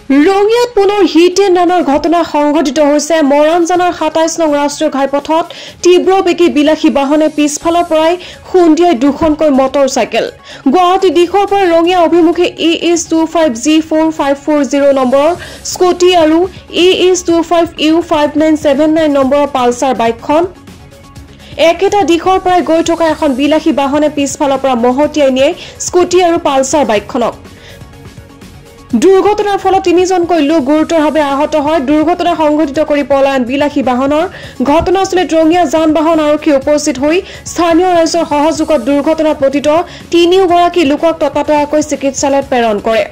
ৰঙিয়াত পুনৰ hit and ৰানৰ ঘটনা সংঘটিত হৈছে। মৰাণজানৰ ২৭ নং ৰাষ্ট্ৰীয় ঘাইপথত তীব্ৰ বেগী বিলাসী বাহনে পিছফালৰ পৰাই খুন্দিয়াই দুখনকৈ মটৰ চাইকেল। গুৱাহাটী দিশৰ পৰা ৰঙিয়া অভিমুখে AS25G4540 নম্বৰৰ স্কুটি আৰু AS25U5979 নম্বৰৰ পালচাৰ বাইকখন একেটা দিশৰ পৰাই গৈ থকা এখন বিলাসী বাহনে পিছফালৰ পৰা মহতিয়াই নিয়ে স্কুটি আৰু পালচাৰ বাইকখনক। দুৰ্ঘটনাৰ ফলত তিনিজনকৈ লোক গুৰুতৰভাৱে আহত হয়। দুৰ্ঘটনা সংঘটিত কৰি পলায়ন বিলাসী বাহনৰ। ঘটনাস্থলীত ৰঙিয়া যান বাহন আৰক্ষী উপস্থিত হৈ স্থানীয় ৰাইজৰ সহযোগত দুৰ্ঘটনাত পতিত তিনিওগৰাকী লোকক ততাতৈয়াকৈ চিকিৎসালয়ত প্ৰেৰণ কৰে।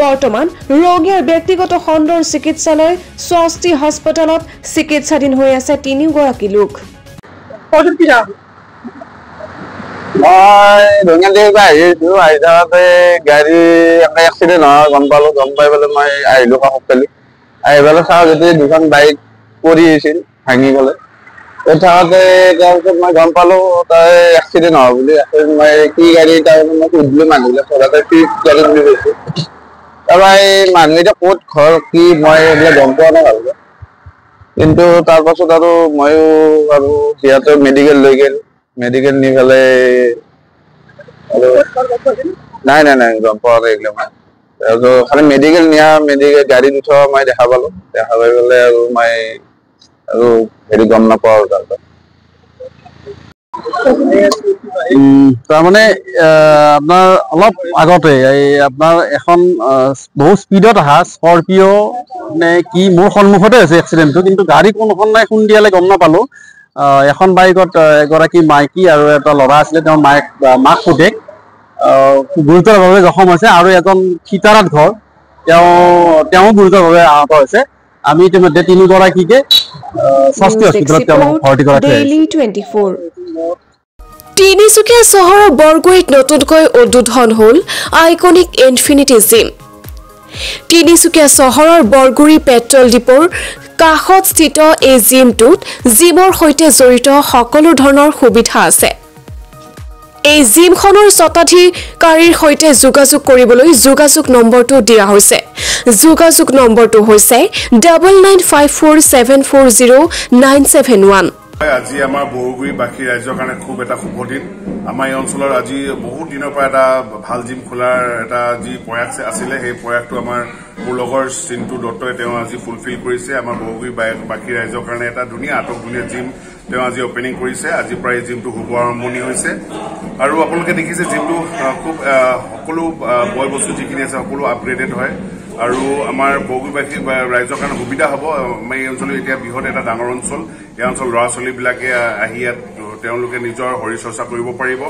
বৰ্তমান ৰঙিয়াৰ ব্যক্তিগত খণ্ডৰ চিকিৎসালয় স্বস্তি হাস্পতালত চিকিৎসাধীন হৈ আছে তিনিওগৰাকী লোক। ৰঙিয়া দেশ আহিছো, আহি থাকোঁতে গাড়ী এটা এক্সিডেণ্ট হয় গম পালো। গম পাই পেলাই মই আহিলো কাষত পালি। আহি পেলাই চাওঁ যদি দুখন বাইক পৰি আছিল ভাঙি গ'লে। থাকোঁতে তাৰপিছত মই গম পালো তাই এক্সিডেণ্ট হোৱা বুলি। মই কি গাড়ী তাৰমানে মই সুধিলো মানুহবিলাক ঘৰতে কি গাড়ী বুলি কৈছো। তাৰপৰা এই মানুহ এতিয়া ক'ত ঘৰ কি মই এইবিলাক গম পোৱা নাই ভালকে। কিন্তু তাৰ পাছত আৰু ময়ো আৰু সিহঁতে মেডিকেল লৈ গ'ল। মেডিকেল নি পেলাই নাই গম পোৱা নাই এইবিলাক মই। খালি মেডিকেল নিয়া মেডিকেল গাড়ীত উঠোৱা মই দেখা পালো। দেখা পাই পেলাই আৰু মই আৰু হেৰি গম নাপাওঁ আৰু তাৰমানে আপোনাৰ অলপ আগতে এই আপোনাৰ এখন বহু স্পীডত অহা স্কৰপিঅ' নে কি মোৰ সন্মুখতে হৈছে এক্সিডেণ্টটো, কিন্তু গাড়ী কোনখন নাই খুন্দিয়ালে গম নাপালো। এখন বাইকত এগৰাকী মাইকী আৰু এটা ল'ৰা আছিলে, তেওঁৰ মাক পুতেক গুৰুতৰভাৱে জখম হৈছে আৰু এজন সীতাৰাত ঘৰ তেওঁ গুৰুতৰভাৱে আহত হৈছে। আমি ইতিমধ্যে তিনিগৰাকীকে স্বস্তি হস্পিটেলত ভৰ্তি কৰা হৈছে। তিনিচুকীয়া চহৰৰ বৰগুৰিত নতুনকৈ উদ্বোধন হ'ল আইকনিক ইনফিনিটি জিম। তিনিচুকীয়া চহৰৰ বৰগুৰি পেট্ৰল ডিপোৰ কাষত স্থিত এই জিমটোত জিমৰ সৈতে জড়িত সকলো ধৰণৰ সুবিধা আছে। এই জিমখনৰ স্বত্বাধিকাৰীৰ সৈতে যোগাযোগ কৰিবলৈ যোগাযোগ নম্বৰটো দিয়া হৈছে। যোগাযোগ নম্বৰটো হৈছে 9954740971। আজি আমাৰ বৰগুৰিবাসী ৰাইজৰ কাৰণে খুব এটা শুভ দিন। আমাৰ এই অঞ্চলৰ আজি বহুত দিনৰ পৰা এটা ভাল জিম খোলাৰ এটা যি প্ৰয়াস আছিলে, সেই প্ৰয়াসটো আমাৰ মোৰ লগৰ চিন্তু দত্তই তেওঁ আজি ফুলফিল কৰিছে। আমাৰ বৰগুৰিবাসী ৰাইজৰ কাৰণে এটা ধুনীয়া আটকধুনীয়া জিম তেওঁ আজি অপেনিং কৰিছে। আজিৰ পৰা এই জিমটো শুভ আৰম্ভণি হৈছে আৰু আপোনালোকে দেখিছে জিমটো খুব সকলো বয় বস্তু যিখিনি আছে সকলো আপগ্ৰেডেড হয় আৰু আমাৰ বৰগুৰিবাসী ৰাইজৰ কাৰণে সুবিধা হ'ব। আমাৰ এই অঞ্চলত এতিয়া বৃহৎ এটা ডাঙৰ অঞ্চল। এই অঞ্চল ল'ৰা ছোৱালীবিলাকে আহি ইয়াত তেওঁলোকে নিজৰ শৰীৰ চৰ্চা কৰিব পাৰিব।